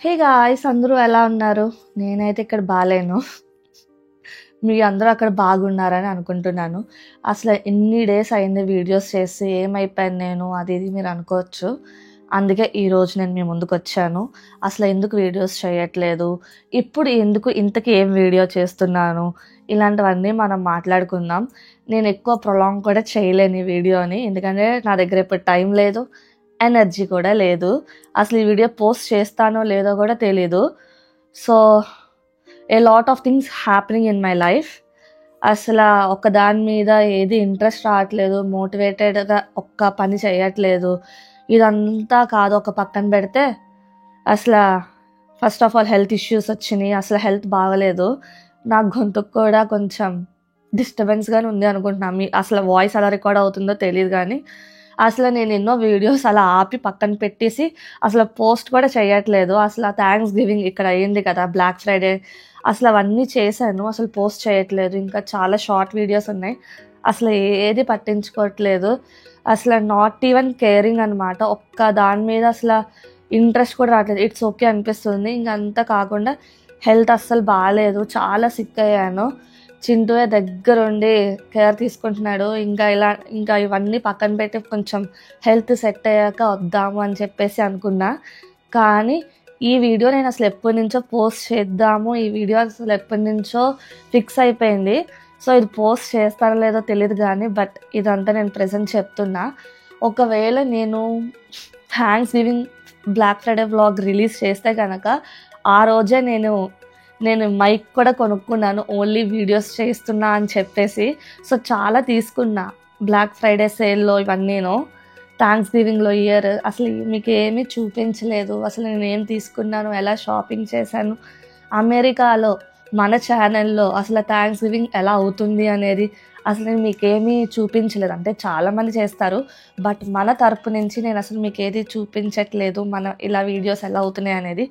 Hey guys, అందరూ ఎలా ఉన్నారు? నేనైతే ఇక్కడ బాలేను. మీ అందరూ అక్కడ బాగున్నారని అనుకుంటున్నాను. అసలు ఎన్ని డేస్ అయింది వీడియోస్ చేసి, ఏమైపోయాను నేను అది ఇది మీరు అనుకోవచ్చు. అందుకే ఈరోజు నేను మీ ముందుకు వచ్చాను. అసలు ఎందుకు వీడియోస్ చేయట్లేదు, ఇప్పుడు ఎందుకు ఇంతకీ ఏం వీడియో చేస్తున్నాను, ఇలాంటివన్నీ మనం మాట్లాడుకుందాం. నేను ఎక్కువ ప్రొలాంగ్ కూడా చేయలేను ఈ వీడియోని, ఎందుకంటే నా దగ్గర ఇప్పుడు టైం లేదు, ఎనర్జీ కూడా లేదు. అసలు ఈ వీడియో పోస్ట్ చేస్తానో లేదో కూడా తెలీదు. So a lot of things happening in my life. అసలు ఒక దాని మీద ఏది ఇంట్రెస్ట్ రావట్లేదు, మోటివేటెడ్గా ఒక్క పని చేయట్లేదు. ఇదంతా కాదు ఒక పక్కన పెడితే, అసలు first of all health issues వచ్చినాయి. అసలు హెల్త్ బాగలేదు. నా గొంతుకు కూడా కొంచెం డిస్టర్బెన్స్గానే ఉంది అనుకుంటున్నాను. అసలు వాయిస్ ఎలా రికార్డ్ అవుతుందో తెలియదు, కానీ అసలు నేను ఎన్నో వీడియోస్ అలా ఆపి పక్కన పెట్టేసి అసలు పోస్ట్ కూడా చేయట్లేదు. అసలు థ్యాంక్స్ గివింగ్ ఇక్కడ అయ్యింది కదా, బ్లాక్ ఫ్రైడే, అసలు అవన్నీ చేశాను. అసలు పోస్ట్ చేయట్లేదు. ఇంకా చాలా షార్ట్ వీడియోస్ ఉన్నాయి, అసలు ఏది పట్టించుకోవట్లేదు. అసలు నాట్ ఈవెన్ కేరింగ్ అనమాట. ఒక్క దాని మీద అసలు ఇంట్రెస్ట్ కూడా రావట్లేదు. ఇట్స్ ఓకే అనిపిస్తుంది. ఇంకంతా కాకుండా హెల్త్ అస్సలు బాగాలేదు, చాలా సిక్ అయ్యాను. చింటూయే దగ్గరుండి కేర్ తీసుకుంటున్నాడు. ఇంకా ఇవన్నీ పక్కన పెట్టి కొంచెం హెల్త్ సెట్ అయ్యాక వద్దాము అని చెప్పేసి అనుకున్నా. కానీ ఈ వీడియో నేను అసలు ఎప్పటి నుంచో పోస్ట్ చేద్దాము, ఈ వీడియో అసలు ఎప్పటి నుంచో ఫిక్స్ అయిపోయింది. సో ఇది పోస్ట్ చేస్తానో లేదో తెలియదు, కానీ బట్ ఇదంతా నేను ప్రెజెంట్ చెప్తున్నా. ఒకవేళ నేను Thanksgiving Black Friday vlog release చేస్తే కనుక ఆ రోజే నేను మైక్ కూడా కొనుక్కున్నాను, ఓన్లీ వీడియోస్ చేస్తున్నా అని చెప్పేసి. సో చాలా తీసుకున్నా బ్లాక్ ఫ్రైడే సేల్లో ఇవన్నీను. థ్యాంక్స్ గివింగ్లో ఇయర్ అసలు మీకు ఏమీ చూపించలేదు. అసలు నేను ఏం తీసుకున్నాను, ఎలా షాపింగ్ చేశాను, అమెరికాలో మన ఛానల్లో అసలు థ్యాంక్స్ గివింగ్ ఎలా అవుతుంది అనేది అసలు నేను మీకేమీ చూపించలేదు. అంటే చాలామంది చేస్తారు, బట్ మన తరపు నుంచి నేను అసలు మీకు ఏది చూపించట్లేదు. మన ఇలా వీడియోస్ ఎలా అవుతున్నాయి అనేది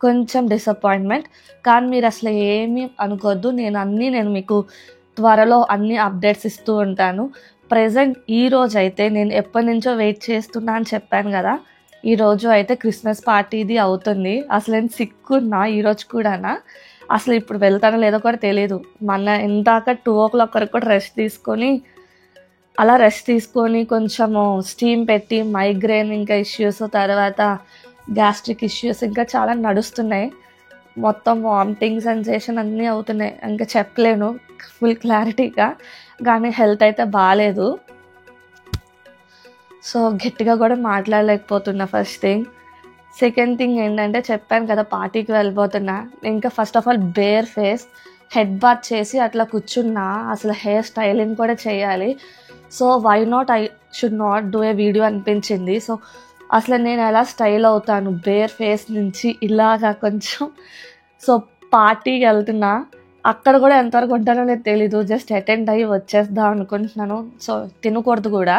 కొంచెం డిసప్పాయింట్మెంట్. కానీ మీరు అసలు ఏమీ అనుకోవద్దు, నేను మీకు త్వరలో అన్ని అప్డేట్స్ ఇస్తూ ఉంటాను. ప్రజెంట్ ఈరోజు అయితే నేను ఎప్పటి నుంచో వెయిట్ చేస్తున్నా అని చెప్పాను కదా, ఈరోజు అయితే క్రిస్మస్ పార్టీది అవుతుంది. అసలు నేను సిక్కున్నా ఈరోజు కూడానా. అసలు ఇప్పుడు వెళ్తానో లేదో కూడా తెలియదు. ఇందాక 2 o'clock వరకు కూడా రెస్ట్ తీసుకొని కొంచెము స్టీమ్ పెట్టి మైగ్రేన్ ఇంకా ఇష్యూస్, తర్వాత గ్యాస్ట్రిక్ ఇష్యూస్ ఇంకా చాలా నడుస్తున్నాయి. మొత్తం వామిటింగ్ సెన్సేషన్ అన్నీ అవుతున్నాయి. ఇంకా చెప్పలేను ఫుల్ క్లారిటీగా, కానీ హెల్త్ అయితే బాగాలేదు. సో గట్టిగా కూడా మాట్లాడలేకపోతున్నా ఫస్ట్ థింగ్. సెకండ్ థింగ్ ఏంటంటే, చెప్పాను కదా పార్టీకి వెళ్ళిపోతున్నా. ఇంకా first of all bare face, head bath చేసి అట్లా కూర్చున్నా. అసలు హెయిర్ స్టైలింగ్ కూడా చేయాలి. So why not, I should not do a video అనిపించింది. సో అసలు నేను ఎలా స్టైల్ అవుతాను బేర్ ఫేస్ నుంచి ఇలాగా కొంచెం. సో పార్టీకి వెళ్తున్నా, అక్కడ కూడా ఎంతవరకు ఉంటానో లేదు తెలీదు. జస్ట్ అటెండ్ అయ్యి వచ్చేద్దాం అనుకుంటున్నాను. సో తినకూడదు కూడా,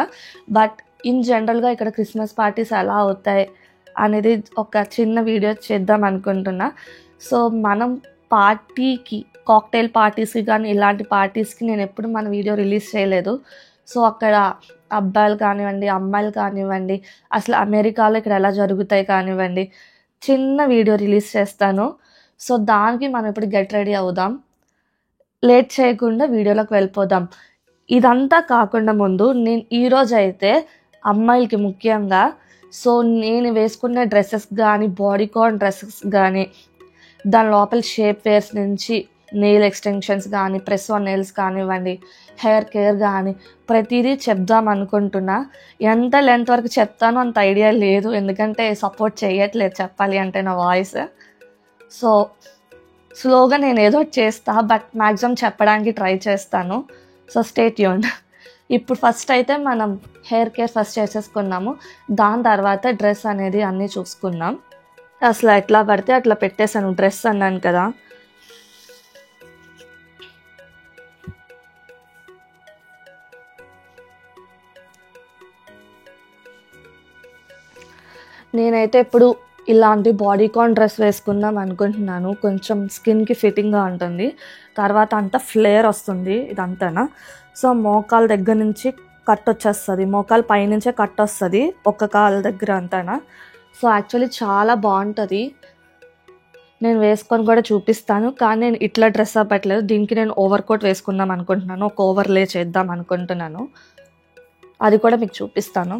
బట్ ఇన్ జనరల్గా ఇక్కడ క్రిస్మస్ పార్టీస్ ఎలా అవుతాయి అనేది ఒక చిన్న వీడియో చేద్దాం అనుకుంటున్నా. సో మనం పార్టీకి, కాక్టైల్ పార్టీస్కి కానీ ఇలాంటి పార్టీస్కి నేను ఎప్పుడు మన వీడియో రిలీజ్ చేయలేదు. సో అక్కడ అబ్బాయిలు కానివ్వండి, అమ్మాయిలు కానివ్వండి, అసలు అమెరికాలో ఇక్కడ ఎలా జరుగుతాయి కానివ్వండి, చిన్న వీడియో రిలీజ్ చేస్తాను. సో దానికి మనం ఇప్పుడు గెట్ రెడీ అవుదాం. లేట్ చేయకుండా వీడియోలోకి వెళ్ళిపోదాం. ఇదంతా కాకుండా ముందు నేను ఈరోజు అయితే అమ్మాయిలకి ముఖ్యంగా, సో నేను వేసుకున్న డ్రెస్సెస్ కానీ, బాడీకాన్ డ్రెస్సెస్ కానీ, దాని లోపల షేప్ వేర్స్ నుంచి నెయిల్ ఎక్స్టెన్షన్స్ కానీ, ప్రెస్ ఆన్ నెయిల్స్ కానివ్వండి, హెయిర్ కేర్ కానీ ప్రతిదీ చెప్దాం అనుకుంటున్నా. ఎంత లెంత్ వరకు చెప్తానో అంత ఐడియా లేదు, ఎందుకంటే సపోర్ట్ చేయట్లేదు చెప్పాలి అంటే నా వాయిస్. సో స్లోగా నేను ఏదో చేస్తా, బట్ మ్యాక్సిమం చెప్పడానికి ట్రై చేస్తాను. So stay tuned. ఇప్పుడు ఫస్ట్ అయితే మనం హెయిర్ కేర్ ఫస్ట్ చేసేసుకున్నాము, దాని తర్వాత డ్రెస్ అనేది అన్నీ చూసుకున్నాం. అసలు ఎట్లా పడితే అట్లా పెట్టేశాను డ్రెస్ అన్నాను కదా. నేనైతే ఇప్పుడు ఇలాంటి బాడీకాన్ డ్రెస్ వేసుకుందాం అనుకుంటున్నాను. కొంచెం స్కిన్కి ఫిట్టింగ్గా ఉంటుంది, తర్వాత అంతా ఫ్లేర్ వస్తుంది ఇదంతానా. సో మోకాల దగ్గర నుంచి కట్ వచ్చేస్తుంది, మోకాలు పైనుంచే కట్ వస్తుంది ఒక్క కాలు దగ్గర అంతానా. సో యాక్చువల్లీ చాలా బాగుంటుంది. నేను వేసుకొని కూడా చూపిస్తాను. కానీ నేను ఇట్లా డ్రెస్ అవ్వట్లేదు. దీనికి నేను ఓవర్ కోట్ వేసుకుందాం అనుకుంటున్నాను. ఒక ఓవర్లే చేద్దాం అనుకుంటున్నాను. అది కూడా మీకు చూపిస్తాను.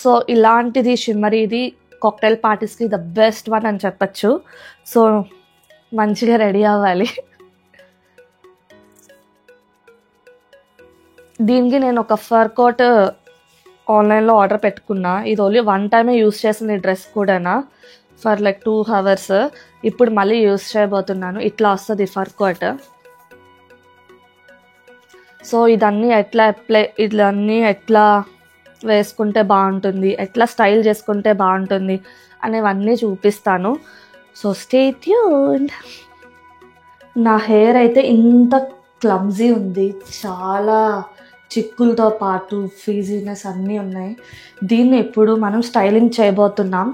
సో ఇలాంటిది షిమ్మరీది కాక్టైల్ పార్టీస్కి ద బెస్ట్ వన్ అని చెప్పచ్చు. సో మంచిగా రెడీ అవ్వాలి. దీనికి నేను ఒక ఫర్ కోట్ ఆన్లైన్లో ఆర్డర్ పెట్టుకున్నా. ఇది ఓన్లీ వన్ టైమే యూస్ చేసిన ఈ డ్రెస్ కూడా ఫర్ లైక్ 2 hours. ఇప్పుడు మళ్ళీ యూస్ చేయబోతున్నాను. ఇట్లా వస్తుంది ఫర్ కోట్. సో ఇదన్నీ ఎట్లా వేసుకుంటే బాగుంటుంది, ఎట్లా స్టైల్ చేసుకుంటే బాగుంటుంది అనేవన్నీ చూపిస్తాను. So stay tuned. నా హెయిర్ అయితే ఇంత క్లమ్జీ ఉంది. చాలా చిక్కులతో పాటు ఫీజీనెస్ అన్నీ ఉన్నాయి. దీన్ని ఇప్పుడు మనం స్టైలింగ్ చేయబోతున్నాం.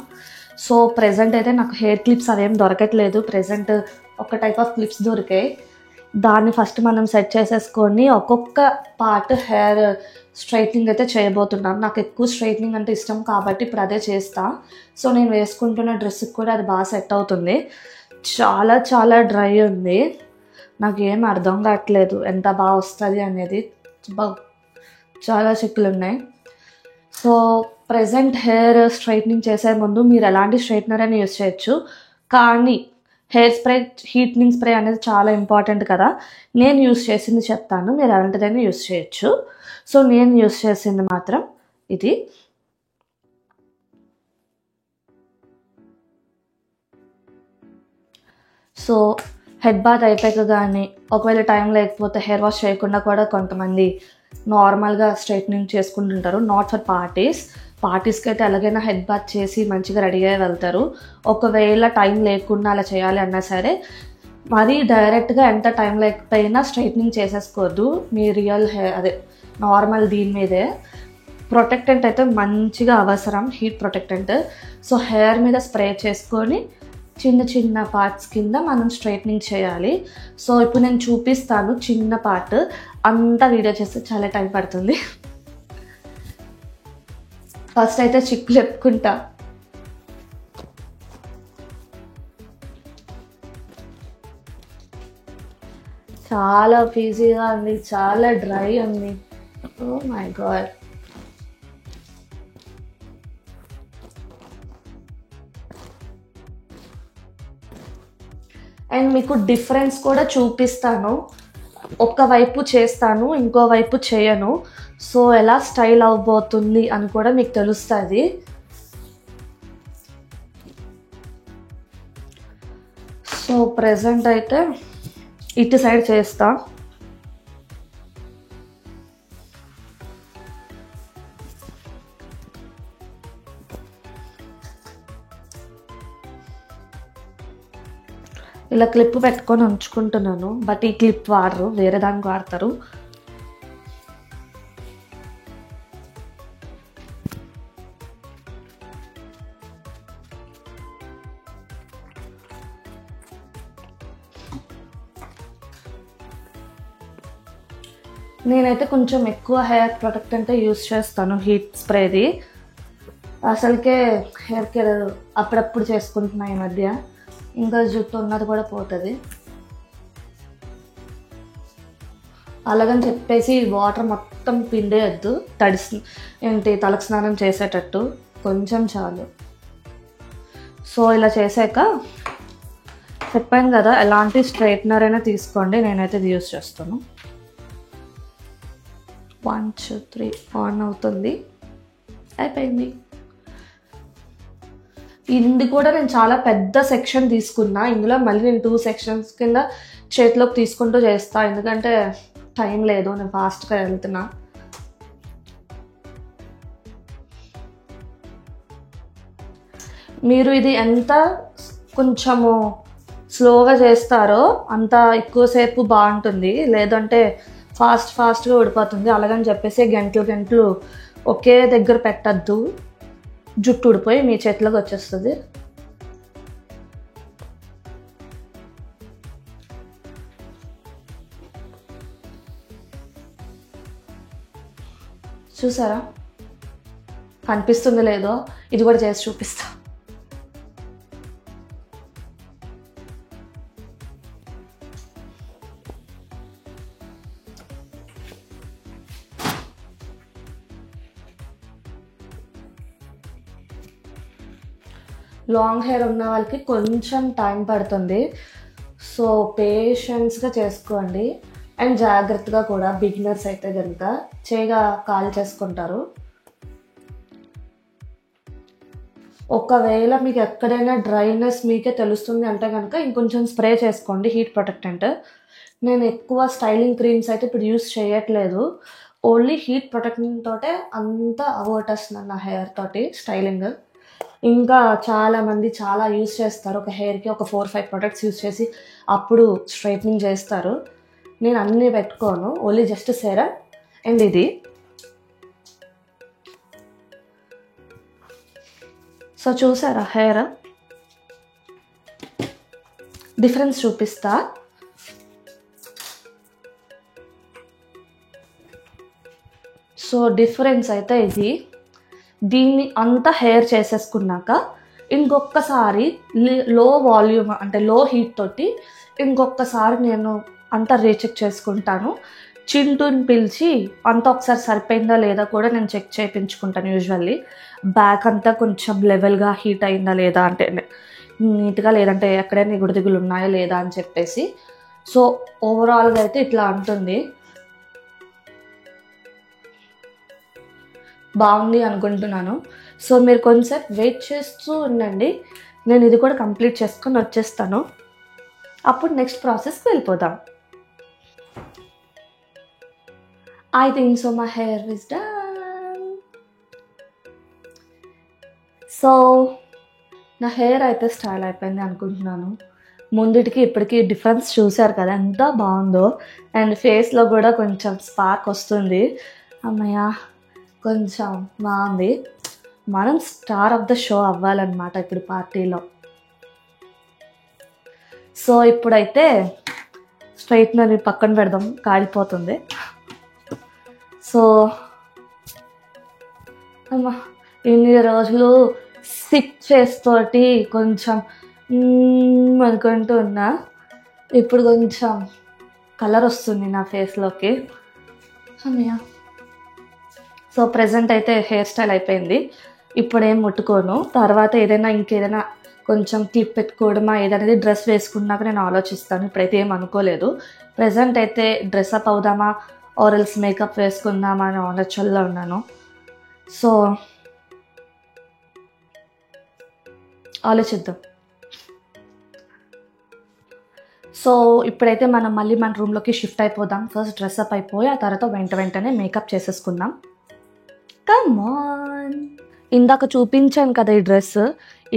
సో ప్రెజెంట్ అయితే నాకు హెయిర్ క్లిప్స్ అవేం దొరకట్లేదు. ప్రెజెంట్ ఒక టైప్ ఆఫ్ క్లిప్స్ దొరికాయి. దాన్ని ఫస్ట్ మనం సెట్ చేసేసుకొని ఒక్కొక్క పార్ట్ హెయిర్ స్ట్రైట్నింగ్ అయితే చేయబోతున్నాను. నాకు ఎక్కువ స్ట్రైట్నింగ్ అంటే ఇష్టం కాబట్టి ఇప్పుడు అదే చేస్తా. సో నేను వేసుకుంటున్న డ్రెస్కి కూడా అది బాగా సెట్ అవుతుంది. చాలా చాలా డ్రై ఉంది. నాకు ఏం అర్థం కావట్లేదు ఎంత బాగా వస్తుంది అనేది. చాలా చిక్కులు ఉన్నాయి. సో ప్రెజెంట్ హెయిర్ స్ట్రైట్నింగ్ చేసే ముందు మీరు ఎలాంటి స్ట్రైట్నర్ అయినా యూస్ చేయొచ్చు. కానీ హెయిర్ స్ప్రే, హీట్నింగ్ స్ప్రే అనేది చాలా ఇంపార్టెంట్ కదా. నేను యూస్ చేసింది చెప్తాను, మీరు ఎలాంటిదైనా యూస్ చేయొచ్చు. సో నేను యూస్ చేసింది మాత్రం ఇది. సో హెడ్ బాత్ అయిపోయాక కానీ ఒకవేళ టైం లేకపోతే హెయిర్ వాష్ చేయకుండా కూడా కొంతమంది నార్మల్గా స్ట్రైట్నింగ్ చేసుకుంటుంటారు. నాట్ ఫర్ పార్టీస్కి అయితే ఎలాగైనా హెడ్ బాత్ చేసి మంచిగా రెడీ అయ్యి వెళ్తారు. ఒకవేళ టైం లేకుండా అలా చేయాలి అన్నా సరే మరి డైరెక్ట్గా ఎంత టైం లేకపోయినా స్ట్రైట్నింగ్ చేసేసుకోవద్దు. మీ రియల్ హెయిర్ నార్మల్ దీని మీదే ప్రొటెక్టెంట్ అయితే మంచిగా అవసరం, హీట్ ప్రొటెక్టెంట్. సో హెయిర్ మీద స్ప్రే చేసుకొని చిన్న చిన్న పార్ట్స్ కింద మనం స్ట్రైట్నింగ్ చేయాలి. సో ఇప్పుడు నేను చూపిస్తాను చిన్న పార్ట్. అంతా వీడియో చేస్తే చాలా టైం పడుతుంది. ఫస్ట్ అయితే చిక్కులు ఎప్పుకుంటా. చాలా ఫీజీగా ఉంది, చాలా డ్రై ఉంది. Oh my god. అండ్ మీకు డిఫరెన్స్ కూడా చూపిస్తాను. ఒకవైపు చేస్తాను, ఇంకోవైపు చేయను. సో ఎలా స్టైల్ అవ్వబోతుంది అని కూడా మీకు తెలుస్తుంది. సో ప్రెజెంట్ అయితే ఇటు సైడ్ చేస్తా. ఇలా క్లిప్ పెట్టుకొని ఉంచుకుంటున్నాను. బట్ ఈ క్లిప్ వాడరు, వేరే దానికి వాడతారు. నేనైతే కొంచెం ఎక్కువ హెయిర్ ప్రొటెక్టెంట్ యూస్ చేస్తాను, హీట్ స్ప్రేది. అసలుకే హెయిర్ కేర్ అప్పుడప్పుడు చేసుకుంటున్నా ఈ మధ్య. ఇంకా జుట్టు ఉన్నది కూడా పోతుంది. అలాగని చెప్పేసి వాటర్ మొత్తం పిండేయద్దు. తలకు స్నానం చేసేటట్టు కొంచెం చాలు. సో ఇలా చేసాక చెప్పాను కదా, ఎలాంటి స్ట్రైట్నర్ అయినా తీసుకోండి. నేనైతే ఇది యూస్ చేస్తాను. 1 2 3 ఆన్ అవుతుంది. అయిపోయింది. ఇది కూడా నేను చాలా పెద్ద సెక్షన్ తీసుకున్నా. ఇందులో మళ్ళీ నేను 2 sections కింద చేతిలోకి తీసుకుంటూ చేస్తా, ఎందుకంటే టైం లేదు, నేను ఫాస్ట్గా వెళ్తున్నా. మీరు ఇది ఎంత కొంచెము స్లోగా చేస్తారో అంత ఎక్కువసేపు బాగుంటుంది. లేదంటే ఫాస్ట్గా ఊడిపోతుంది. అలాగని చెప్పేసి గంటలు ఒకే దగ్గర పెట్టద్దు. జుట్టు ఊడిపోయి మీ చేతిలోకి వచ్చేస్తుంది. చూసారా, కనిపిస్తుంది లేదో? ఇది కూడా చేసి చూపిస్తా. లాంగ్ హెయిర్ ఉన్న వాళ్ళకి కొంచెం టైం పడుతుంది. సో పేషెన్స్గా చేసుకోండి అండ్ జాగ్రత్తగా కూడా. బిగినర్స్ అయితే కనుక చేయగా కాల్ చేసుకుంటారు. ఒకవేళ మీకు ఎక్కడైనా డ్రైనెస్ మీకే తెలుస్తుంది అంటే కనుక ఇంకొంచెం స్ప్రే చేసుకోండి హీట్ ప్రొటెక్టెంట్. నేను ఎక్కువ స్టైలింగ్ క్రీమ్స్ అయితే ఇప్పుడు యూస్ చేయట్లేదు. ఓన్లీ హీట్ ప్రొటెక్టెంట్ తోటే అంతా అవగొట్టేస్తున్నాను నా హెయిర్ తోటి స్టైలింగ్. ఇంకా చాలామంది చాలా యూస్ చేస్తారు. ఒక హెయిర్కి ఒక 4-5 ప్రొడక్ట్స్ యూస్ చేసి అప్పుడు స్ట్రైట్నింగ్ చేస్తారు. నేను అన్నీ పెట్టుకోను, ఓన్లీ జస్ట్ సెరమ్ అండ్ ఇది. సో చూసారా హెయిర్ డిఫరెన్స్ చూపిస్తా. సో డిఫరెన్స్ అయితే ఇది. దీన్ని అంతా హెయిర్ చేసేసుకున్నాక ఇంకొకసారి లో వాల్యూమ్ అంటే లో హీట్ తోటి ఇంకొకసారి నేను అంతా రీచెక్ చేసుకుంటాను. చింటూని పిలిచి అంతా ఒకసారి సరిపోయిందా లేదా కూడా నేను చెక్ చేయించుకుంటాను. యూజువల్లీ బ్యాక్ అంతా కొంచెం లెవెల్గా హీట్ అయిందా లేదా అంటే నీట్గా, లేదంటే ఎక్కడైనా గుడిదిగులు ఉన్నాయా లేదా అని చెప్పేసి. సో ఓవరాల్గా అయితే ఇట్లా ఉంటుంది. బాగుంది అనుకుంటున్నాను. సో మీరు కొంచెంసేపు వెయిట్ చేస్తూ ఉండండి, నేను ఇది కూడా కంప్లీట్ చేసుకొని వచ్చేస్తాను. అప్పుడు నెక్స్ట్ ప్రాసెస్కి వెళ్ళిపోదాం. I think so my hair is done. So నా హెయిర్ అయితే స్టైల్ అయిపోయింది అనుకుంటున్నాను. ముందుటికి ఇప్పటికీ డిఫరెన్స్ చూశారు కదా ఎంత బాగుందో. అండ్ ఫేస్లో కూడా కొంచెం స్పార్క్ వస్తుంది. అమ్మయ్య కొంచెం బాగుంది. మనం స్టార్ ఆఫ్ ద షో అవ్వాలన్నమాట ఇప్పుడు పార్టీలో. సో ఇప్పుడైతే స్ట్రైట్నర్ పక్కన పెడదాం, కాలిపోతుంది. సో అమ్మా ఇన్ని రోజులు సిక్ చేస్తోటి కొంచెం అనుకుంటూ ఉన్నా. ఇప్పుడు కొంచెం కలర్ వస్తుంది నా ఫేస్లోకి. అమ్మయ్య. సో ప్రజెంట్ అయితే హెయిర్ స్టైల్ అయిపోయింది. ఇప్పుడేం ముట్టుకోను. తర్వాత ఏదైనా ఇంకేదైనా కొంచెం క్లిప్ పెట్టుకోవడమా ఏదనేది డ్రెస్ వేసుకున్నాక నేను ఆలోచిస్తాను. ఇప్పుడైతే ఏం అనుకోలేదు. ప్రజెంట్ అయితే డ్రెస్అప్ అవుదామా ఆర్ఎల్స్ మేకప్ వేసుకుందామా అని ఆలోచనలో ఉన్నాను. సో ఆలోచిద్దాం. సో ఇప్పుడైతే మనం మళ్ళీ మన రూమ్లోకి షిఫ్ట్ అయిపోదాం. ఫస్ట్ డ్రెస్అప్ అయిపోయి ఆ తర్వాత వెంటనే మేకప్ చేసేసుకుందాం. Come on. ఇందాక చూపించాను కదా ఈ డ్రెస్.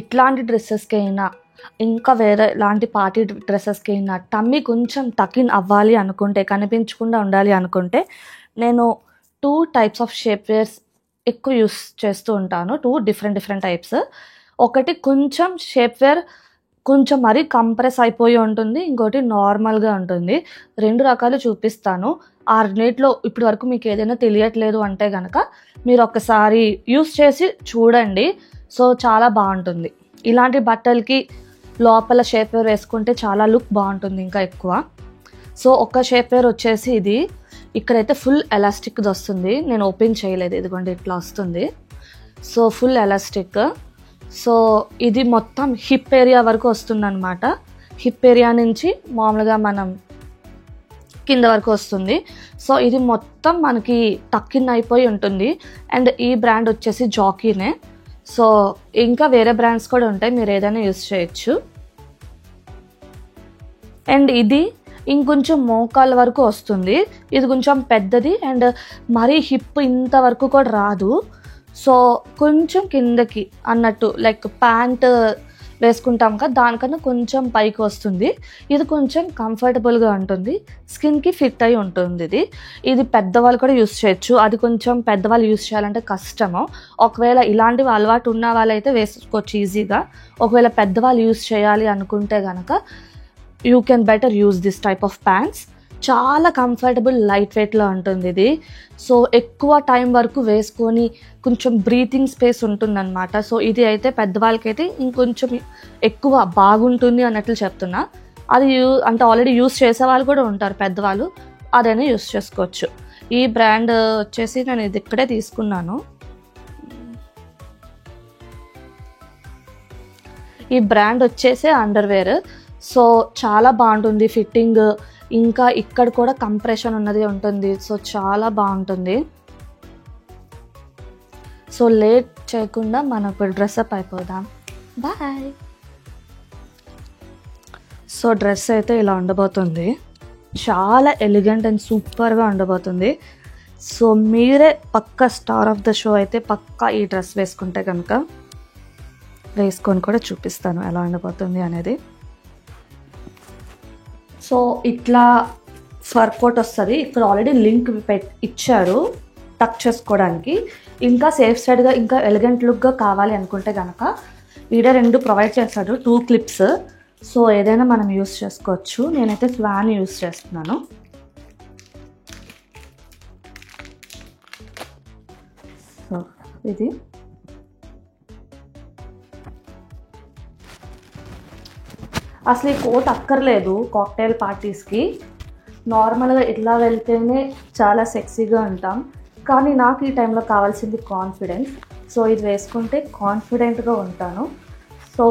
ఇట్లాంటి డ్రెస్సెస్కి అయినా ఇంకా వేరే ఇలాంటి పార్టీ డ్రెస్సెస్కి అయినా టమ్మీ కొంచెం టకిన్ అవ్వాలి అనుకుంటే, కనిపించకుండా ఉండాలి అనుకుంటే నేను 2 టైప్స్ ఆఫ్ షేప్ వేర్స్ ఎక్కువ యూస్ చేస్తూ ఉంటాను. 2 డిఫరెంట్ టైప్స్. ఒకటి కొంచెం షేప్ వేర్ కొంచెం మరీ కంప్రెస్ అయిపోయి ఉంటుంది, ఇంకోటి నార్మల్గా ఉంటుంది. 2 రకాలు చూపిస్తాను. ఆ రెండిట్లో ఇప్పటి వరకు మీకు ఏదైనా తెలియట్లేదు అంటే కనుక మీరు ఒకసారి యూస్ చేసి చూడండి. సో చాలా బాగుంటుంది. ఇలాంటి బట్టలకి లోపల షేప్ వేర్ వేసుకుంటే చాలా లుక్ బాగుంటుంది ఇంకా ఎక్కువ. సో ఒక షేప్ వేర్ వచ్చేసి ఇది. ఇక్కడైతే ఫుల్ ఎలాస్టిక్ది వస్తుంది. నేను ఓపెన్ చేయలేదు, ఇదిగోండి ఇట్లా వస్తుంది. So full elastic. సో ఇది మొత్తం హిప్ ఏరియా వరకు వస్తుంది అనమాట. హిప్ ఏరియా నుంచి మామూలుగా మనం కింద వరకు వస్తుంది. సో ఇది మొత్తం మనకి టక్కిన్ అయిపోయి ఉంటుంది. అండ్ ఈ బ్రాండ్ వచ్చేసి జాకీనే. సో ఇంకా వేరే బ్రాండ్స్ కూడా ఉంటాయి, మీరు ఏదైనా యూస్ చేయొచ్చు. అండ్ ఇది ఇంకొంచెం మోకాళ్ళ వరకు వస్తుంది. ఇది కొంచెం పెద్దది అండ్ మరీ హిప్ ఇంతవరకు కూడా రాదు. సో కొంచెం కిందకి అన్నట్టు లైక్ ప్యాంట్ వేసుకుంటాం కదా దానికన్నా కొంచెం పైకి వస్తుంది. ఇది కొంచెం కంఫర్టబుల్గా ఉంటుంది, స్కిన్కి ఫిట్ అయి ఉంటుంది. ఇది పెద్దవాళ్ళు కూడా యూస్ చేయొచ్చు. అది కొంచెం పెద్దవాళ్ళు యూస్ చేయాలంటే కష్టము. ఒకవేళ ఇలాంటివి అలవాటు ఉన్న వాళ్ళైతే వేసుకోవచ్చు ఈజీగా. ఒకవేళ పెద్దవాళ్ళు యూస్ చేయాలి అనుకుంటే కనుక you can better use this type of pants. చాలా కంఫర్టబుల్, లైట్ వెయిట్లో ఉంటుంది ఇది. సో ఎక్కువ టైం వరకు వేసుకొని కొంచెం బ్రీతింగ్ స్పేస్ ఉంటుందన్నమాట. సో ఇది అయితే పెద్దవాళ్ళకైతే ఇంకొంచెం ఎక్కువ బాగుంటుంది అన్నట్లు చెప్తున్నా. అది అంటే ఆల్రెడీ యూస్ చేసే వాళ్ళు కూడా ఉంటారు పెద్దవాళ్ళు, అదైనా యూస్ చేసుకోవచ్చు. ఈ బ్రాండ్ వచ్చేసి నేను ఇది ఇక్కడే తీసుకున్నాను. ఈ బ్రాండ్ వచ్చేసి అండర్వేర్. సో చాలా బాగుంటుంది ఫిట్టింగ్, ఇంకా ఇక్కడ కూడా కంప్రెషన్ ఉన్నది ఉంటుంది. సో చాలా బాగుంటుంది. సో లేట్ చేయకుండా మనకు డ్రెస్అప్ అయిపోదాం. బాయ్. సో డ్రెస్ అయితే ఇలా ఉండబోతుంది. చాలా ఎలిగెంట్ అండ్ సూపర్గా ఉండబోతుంది. సో మీరే పక్కా స్టార్ ఆఫ్ ద షో అయితే పక్కా ఈ డ్రెస్ వేసుకుంటే కనుక వేసుకొని కూడా చూపిస్తాను ఎలా ఉండబోతుంది అనేది. సో ఇట్లా ఫర్ కోట్ వస్తుంది. ఇక్కడ ఆల్రెడీ లింక్ ఇచ్చారు టక్ చేసుకోవడానికి. ఇంకా సేఫ్ సైడ్గా ఇంకా ఎలిగెంట్ లుక్గా కావాలి అనుకుంటే కనుక వీడియో 2 ప్రొవైడ్ చేశాడు, 2 క్లిప్స్. సో ఏదైనా మనం యూస్ చేసుకోవచ్చు. నేనైతే స్వాన్ యూస్ చేస్తున్నాను. సో ఇది అసలు ఈ కోట్ అక్కర్లేదు కాక్టైల్ పార్టీస్కి. నార్మల్గా ఇట్లా వెళ్తేనే చాలా సెక్సీగా ఉంటాం. కానీ నాకు ఈ టైంలో కావాల్సింది కాన్ఫిడెన్స్. సో ఇది వేసుకుంటే కాన్ఫిడెంట్గా ఉంటాను. సో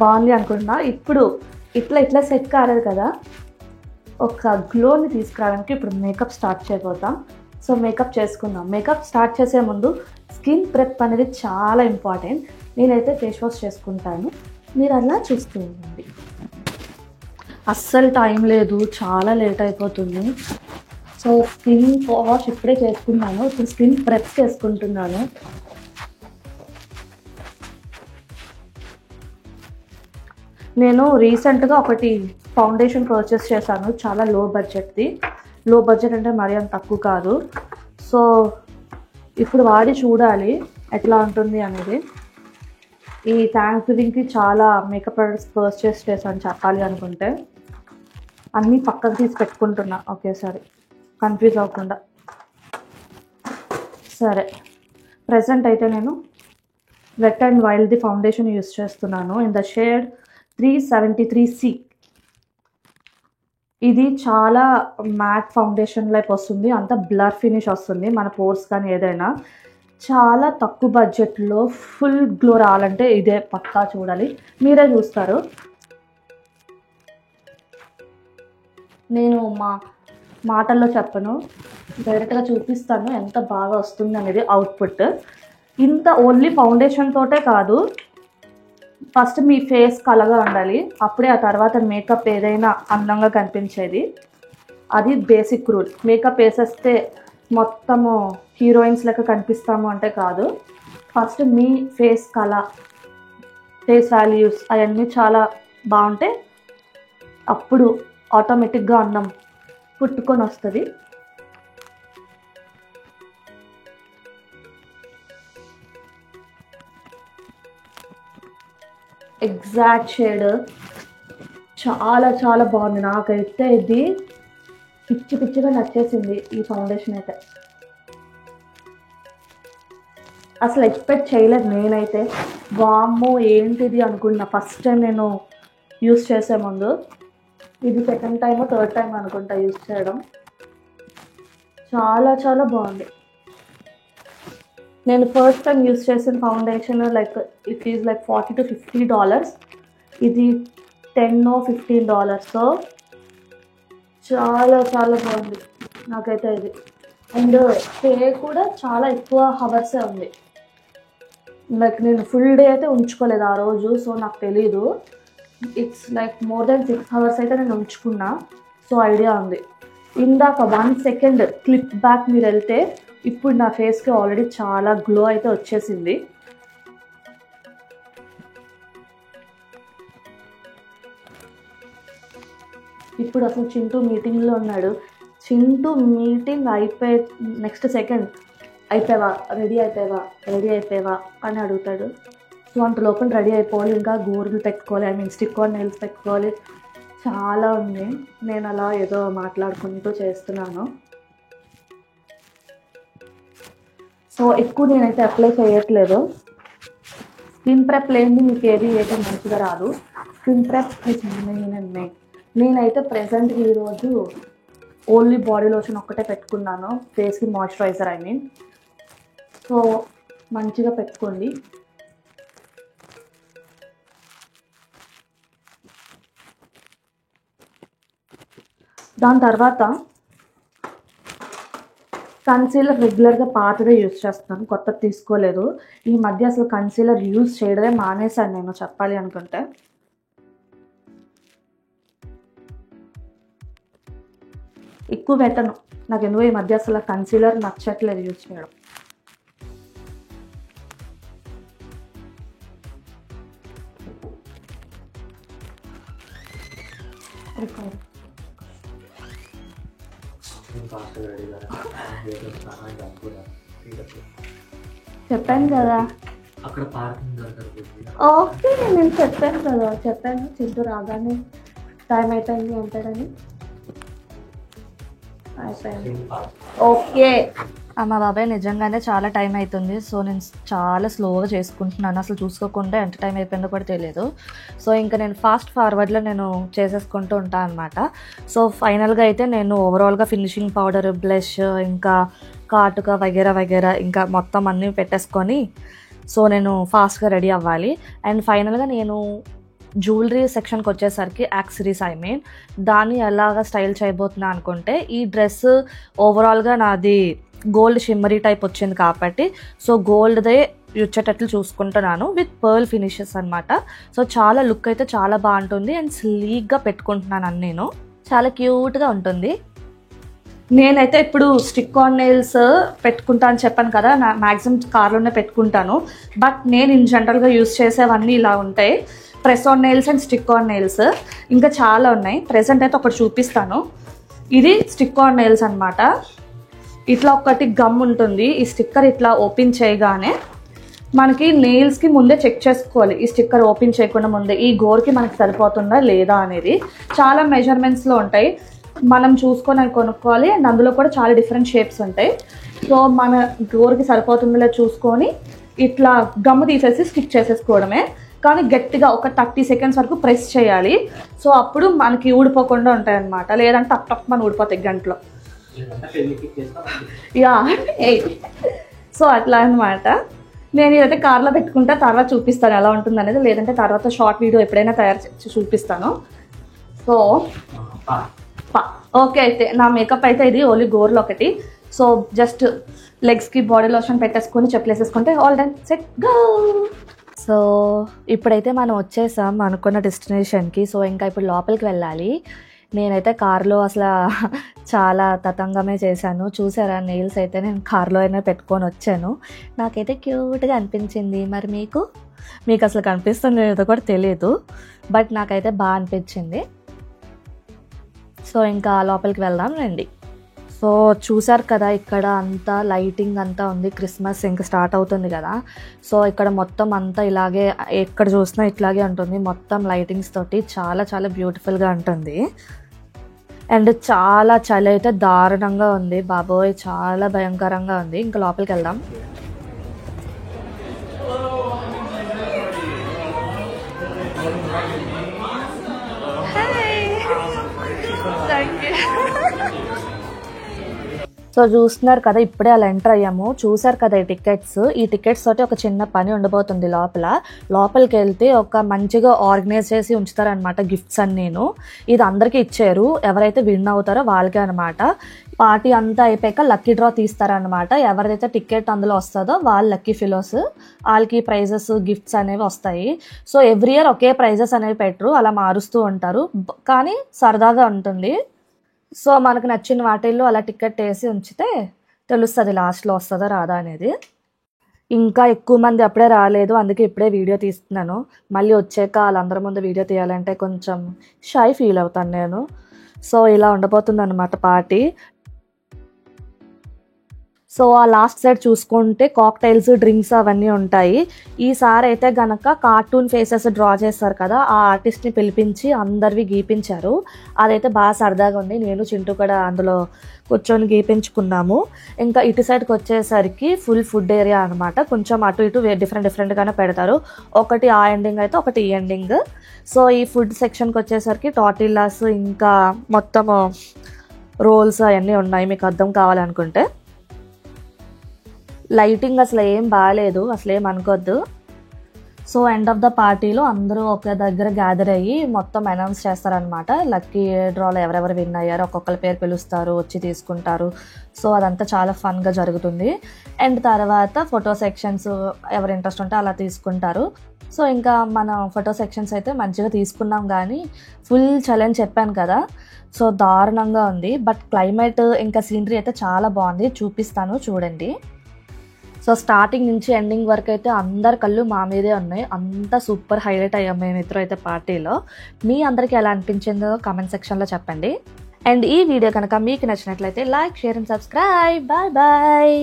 బాగుంది అనుకుంటున్నా. ఇప్పుడు ఇట్లా సెట్ కాలేదు కదా, ఒక గ్లోని తీసుకురావడానికి ఇప్పుడు మేకప్ స్టార్ట్ చేయబోతాం. సో మేకప్ చేసుకుందాం. మేకప్ స్టార్ట్ చేసే ముందు స్కిన్ ప్రెప్ అనేది చాలా ఇంపార్టెంట్. నేనైతే ఫేస్ వాష్ చేసుకుంటాను, మీరు అలా చూస్తూ ఉండండి. అస్సలు టైం లేదు, చాలా లేట్ అయిపోతుంది. సో స్కిన్ వాష్ ఇప్పుడే చేసుకున్నాను. ఇప్పుడు స్కిన్ ప్రెప్ చేసుకుంటున్నాను. నేను రీసెంట్గా ఒకటి ఫౌండేషన్ పర్చేస్ చేశాను, చాలా లో బడ్జెట్ది. లో బడ్జెట్ అంటే మరీ అంత తక్కువ కాదు. సో ఇప్పుడు వాడి చూడాలి ఎట్లా ఉంటుంది అనేది. ఈ థ్యాంక్స్ గివింగ్కి చాలా మేకప్ ప్రొడక్ట్స్ పర్చేస్ చేశాను చెప్పాలి అనుకుంటే. అన్నీ పక్కకు తీసి పెట్టుకుంటున్నా ఒకేసారి, కన్ఫ్యూజ్ అవ్వకుండా. సరే, ప్రజెంట్ అయితే నేను వెట్ అండ్ వైల్డ్ది ఫౌండేషన్ యూస్ చేస్తున్నాను ఇన్ ద షేడ్ 373C. ఇది చాలా మ్యాట్ ఫౌండేషన్ లైక్ వస్తుంది, అంత బ్లర్ ఫినిష్ వస్తుంది మన పోర్స్ కానీ ఏదైనా. చాలా తక్కువ బడ్జెట్లో ఫుల్ గ్లో రావాలంటే ఇదే పక్కా చూడాలి, మీరే చూస్తారు. నేను మాటల్లో చెప్పను, డైరెక్ట్గా చూపిస్తాను ఎంత బాగా వస్తుంది అనేది అవుట్పుట్. ఇంత ఓన్లీ ఫౌండేషన్ తోటే కాదు, ఫస్ట్ మీ ఫేస్ కలగా ఉండాలి, అప్పుడే ఆ తర్వాత మేకప్ ఏదైనా అందంగా కనిపించేది. అది బేసిక్ రూల్. మేకప్ వేసేస్తే మొత్తము హీరోయిన్స్ లెక్క కనిపిస్తాము అంటే కాదు. ఫస్ట్ మీ ఫేస్ కల, ఫేస్ వాల్యూస్ అవన్నీ చాలా బాగుంటే అప్పుడు ఆటోమేటిక్గా అందం పుట్టుకొని వస్తుంది. ఎగ్జాక్ట్ షేడ్ చాలా చాలా బాగుంది. నాకైతే ఇది పిచ్చిగా నచ్చేసింది ఈ ఫౌండేషన్ అయితే. అసలు ఎక్స్పెక్ట్ చేయలేదు నేనైతే. వామ్మో ఏంటిది అనుకున్నా ఫస్ట్ టైం నేను యూస్ చేసే ముందు. ఇది సెకండ్ టైమో థర్డ్ టైం అనుకుంటా యూస్ చేయడం. చాలా చాలా బాగుంది. నేను ఫస్ట్ టైం యూస్ చేసిన foundation like it is like $40 to $50. ఇది $10 or $15. సో చాలా చాలా బాగుంది నాకైతే ఇది. అండ్ స్టే కూడా చాలా ఎక్కువ హవర్సే ఉంది. లైక్ నేను ఫుల్ డే అయితే ఉంచుకోలేదు ఆ రోజు, సో నాకు తెలీదు. It's like more than 6 hours అయితే నేను ఉంచుకున్నా. సో ఐడియా ఉంది. ఇందాక 1 second క్లిప్ బ్యాక్ మీరు వెళ్తే ఇప్పుడు నా ఫేస్కి ఆల్రెడీ చాలా గ్లో అయితే వచ్చేసింది. ఇప్పుడు అసలు చింటూ మీటింగ్లో ఉన్నాడు. చింటూ మీటింగ్ అయిపోయి నెక్స్ట్ సెకండ్ అయిపోయావా, రెడీ అయిపోయావా అని అడుగుతాడు. సో అంత లోపల రెడీ అయిపోవాలి, ఇంకా గోర్లు పెట్టుకోవాలి, I mean stick on nails పెట్టుకోవాలి, చాలా ఉంది. నేను అలా ఏదో మాట్లాడుకుంటూ చేస్తున్నాను. సో ఎక్కువ నేనైతే అప్లై చేయట్లేదు. స్కిన్ ప్రెప్ లేనిది మీకు ఏది మంచిగా రాదు. స్కిన్ ప్రెప్ నేనైతే ప్రెజెంట్ ఈరోజు ఓన్లీ బాడీ లోషన్ ఒక్కటే పెట్టుకున్నాను, ఫేస్కి మాయిశ్చరైజర్ ఐ మీన్. సో మంచిగా పెట్టుకోండి. దాని తర్వాత కన్సీలర్ రెగ్యులర్గా పాతదే యూజ్ చేస్తాను, కొత్తది తీసుకోలేదు. ఈ మధ్య అసలు కన్సీలర్ యూజ్ చేయడమే మానేశాను నేను చెప్పాలి అనుకుంటే. ఎక్కువ పెట్టను, నాకు ఎందుకో ఈ మధ్య అసలు కన్సీలర్ నచ్చట్లేదు యూజ్ చేయడం. చెప్పాను కదా, ఓకే నేను చెప్పాను చింటూ రాగానే టైం అయిపోయింది అంటాడని. అయిపోయింది, ఓకే. మా బాబాయ్ నిజంగానే చాలా టైం అవుతుంది. సో నేను చాలా స్లోగా చేసుకుంటున్నాను, అసలు చూసుకోకుండా ఎంత టైం అయిపోయిందో కూడా తెలియదు. సో ఇంకా నేను ఫాస్ట్ ఫార్వర్డ్లో నేను చేసేసుకుంటూ ఉంటాను అనమాట. సో ఫైనల్గా అయితే నేను ఓవరాల్గా ఫినిషింగ్ పౌడర్, బ్లష్, ఇంకా కాటుక వగేరా ఇంకా మొత్తం అన్నీ పెట్టేసుకొని సో నేను ఫాస్ట్గా రెడీ అవ్వాలి. అండ్ ఫైనల్గా నేను జ్యువెలరీ సెక్షన్కి వచ్చేసరికి యాక్సరీస్ దాన్ని ఎలాగా స్టైల్ చేయబోతున్నా అనుకుంటే, ఈ డ్రెస్ ఓవరాల్గా నాది గోల్డ్ షిమ్మరీ టైప్ వచ్చింది కాబట్టి సో గోల్డ్దే వచ్చేటట్లు చూసుకుంటున్నాను విత్ పర్ల్ ఫినిషెస్ అనమాట. సో చాలా లుక్ అయితే చాలా బాగుంటుంది అండ్ స్లీక్గా పెట్టుకుంటున్నాను అన్ని, నేను చాలా క్యూట్గా ఉంటుంది. నేనైతే ఇప్పుడు స్టిక్ ఆన్ నెయిల్స్ పెట్టుకుంటా అని చెప్పాను కదా, నా మ్యాక్సిమం కార్లోనే పెట్టుకుంటాను. బట్ నేను ఇన్ జనరల్గా యూస్ చేసేవన్నీ ఇలా ఉంటాయి, press on nails and stick on nails. ఇంకా చాలా ఉన్నాయి, ప్రెసెంట్ అయితే ఒకటి చూపిస్తాను. ఇది స్టిక్ ఆన్ నెయిల్స్ అనమాట. ఇట్లా ఒకటి గమ్ ఉంటుంది, ఈ స్టిక్కర్ ఇట్లా ఓపెన్ చేయగానే మనకి నెయిల్స్కి ముందే చెక్ చేసుకోవాలి, ఈ స్టిక్కర్ ఓపెన్ చేయకుండా ముందే ఈ గోర్కి మనకి సరిపోతుందా లేదా అనేది. చాలా మెజర్మెంట్స్లో ఉంటాయి, మనం చూసుకొని అవి కొనుక్కోవాలి. అండ్ అందులో కూడా చాలా డిఫరెంట్ షేప్స్ ఉంటాయి. సో మన గోర్కి సరిపోతుందో లేదో చూసుకొని ఇట్లా గమ్ తీసేసి స్టిక్ చేసేసుకోవడమే. కానీ గట్టిగా ఒక 30 సెకండ్స్ వరకు ప్రెస్ చేయాలి. సో అప్పుడు మనకి ఊడిపోకుండా ఉంటాయి అన్నమాట, లేదంటే టక్ టక్ మన ఊడిపోతాయి గంటలో. యా, సో అట్లా అనమాట. నేను ఇదైతే కార్లో పెట్టుకుంటా, తర్వాత చూపిస్తాను ఎలా ఉంటుంది అనేది, లేదంటే తర్వాత షార్ట్ వీడియో ఎప్పుడైనా తయారు చేసి చూపిస్తాను. సో ఓకే, అయితే నా మేకప్ అయితే ఇది ఓన్లీ గోర్లో ఒకటి. సో జస్ట్ లెగ్స్కి బాడీ లోషన్ పెట్టేసుకొని చెప్పులేసేసుకుంటే all done, set, go. So ఇప్పుడైతే మనం వచ్చేసాం అనుకున్న డెస్టినేషన్కి. సో ఇంకా ఇప్పుడు లోపలికి వెళ్ళాలి. నేనైతే కార్లో అసలు చాలా తతంగమే చేశాను. చూసారా, నెయిల్స్ అయితే నేను కార్లో అయినా పెట్టుకొని వచ్చాను. నాకైతే క్యూట్గా అనిపించింది. మరి మీకు అసలు కనిపిస్తుంది లేదో కూడా తెలియదు, బట్ నాకైతే బాగా అనిపించింది. సో ఇంకా లోపలికి వెళ్దాం రండి. సో చూసారు కదా, ఇక్కడ అంతా లైటింగ్ అంతా ఉంది, క్రిస్మస్ ఇంకా స్టార్ట్ అవుతుంది కదా. సో ఇక్కడ మొత్తం అంతా ఇలాగే, ఎక్కడ చూసినా ఇట్లాగే ఉంటుంది, మొత్తం లైటింగ్స్ తోటి చాలా చాలా బ్యూటిఫుల్గా ఉంటుంది. అండ్ చాలా చలి అయితే దారుణంగా ఉంది బాబోయ్, చాలా భయంకరంగా ఉంది. ఇంకా లోపలికి వెళ్దాం. సో చూస్తున్నారు కదా, ఇప్పుడే అలా ఎంటర్ అయ్యాము. చూసారు కదా ఈ టికెట్స్ తోటి ఒక చిన్న పని ఉండబోతుంది లోపలికి వెళ్తే ఒక మంచిగా ఆర్గనైజ్ చేసి ఉంచుతారనమాట గిఫ్ట్స్ అన్నీను. ఇది అందరికీ ఇచ్చారు, ఎవరైతే విన్ అవుతారో వాళ్ళకే అనమాట. పార్టీ అంతా అయిపోయాక లక్కీ డ్రా తీస్తారనమాట. ఎవరిదైతే టికెట్ అందులో వస్తుందో వాళ్ళు లక్కీ ఫిలోస్, వాళ్ళకి ప్రైజెస్ గిఫ్ట్స్ అనేవి వస్తాయి. సో ఎవ్రీ ఇయర్ ఒకే ప్రైజెస్ అనేవి పెట్టరు, అలా మారుస్తూ ఉంటారు, కానీ సరదాగా ఉంటుంది. సో మనకు నచ్చిన వాటిల్లో అలా టికెట్ వేసి ఉంచితే తెలుస్తుంది లాస్ట్లో వస్తుందా రాదా అనేది. ఇంకా ఎక్కువ మంది అప్పుడే రాలేదు, అందుకే ఇప్పుడే వీడియో తీస్తున్నాను. మళ్ళీ వచ్చాక వాళ్ళందరి ముందు వీడియో తీయాలంటే కొంచెం షై ఫీల్ అవుతాను నేను. సో ఇలా ఉండబోతుంది అనమాట పార్టీ. సో ఆ లాస్ట్ సైడ్ చూసుకుంటే కాక్టైల్స్, డ్రింక్స్ అవన్నీ ఉంటాయి. ఈసారి అయితే గనక కార్టూన్ ఫేసెస్ డ్రా చేస్తారు కదా, ఆ ఆర్టిస్ట్ని పిలిపించి అందరివి గీపించారు. అదైతే బాగా సరదాగా ఉంది. నేను చింటూ కూడా అందులో కూర్చొని గీపించుకున్నాము. ఇంకా ఇటు సైడ్కి వచ్చేసరికి ఫుల్ ఫుడ్ ఏరియా అనమాట. కొంచెం అటు ఇటు డిఫరెంట్గానే పెడతారు, ఒకటి ఆ ఎండింగ్ అయితే ఒకటి ఈ ఎండింగ్. సో ఈ ఫుడ్ సెక్షన్కి వచ్చేసరికి టార్టిల్లాస్, ఇంకా మొత్తం రోల్స్ అవన్నీ ఉన్నాయి, మీకు అర్థం కావాలనుకుంటే. లైటింగ్ అసలు ఏం బాగాలేదు, అసలు ఏం అనుకోవద్దు. సో ఎండ్ ఆఫ్ ద పార్టీలో అందరూ ఒక దగ్గర గ్యాదర్ అయ్యి మొత్తం అనౌన్స్ చేస్తారనమాట. లక్కీ డ్రాలో ఎవరెవరు విన్ అయ్యారో ఒక్కొక్కరి పేరు పిలుస్తారు, వచ్చి తీసుకుంటారు. సో అదంతా చాలా ఫన్గా జరుగుతుంది. అండ్ తర్వాత ఫోటో సెక్షన్స్ ఎవరు ఇంట్రెస్ట్ ఉంటే అలా తీసుకుంటారు. సో ఇంకా మన ఫోటో సెక్షన్స్ అయితే మంచిగా తీసుకున్నాం, కానీ ఫుల్ ఛాలెంజ్ చెప్పాను కదా, సో దారుణంగా ఉంది. బట్ క్లైమేట్ ఇంకా సీనరీ అయితే చాలా బాగుంది, చూపిస్తాను చూడండి. సో స్టార్టింగ్ నుంచి ఎండింగ్ వరకు అయితే అందరి కళ్ళు మా మీదే ఉన్నాయి. అంతా సూపర్ హైలైట్ అయ్యాం మేమిద్దరు అయితే పార్టీలో. మీ అందరికీ ఎలా అనిపించిందో కామెంట్ సెక్షన్లో చెప్పండి. అండ్ ఈ వీడియో కనుక మీకు నచ్చినట్లయితే like, share and subscribe. Bye bye.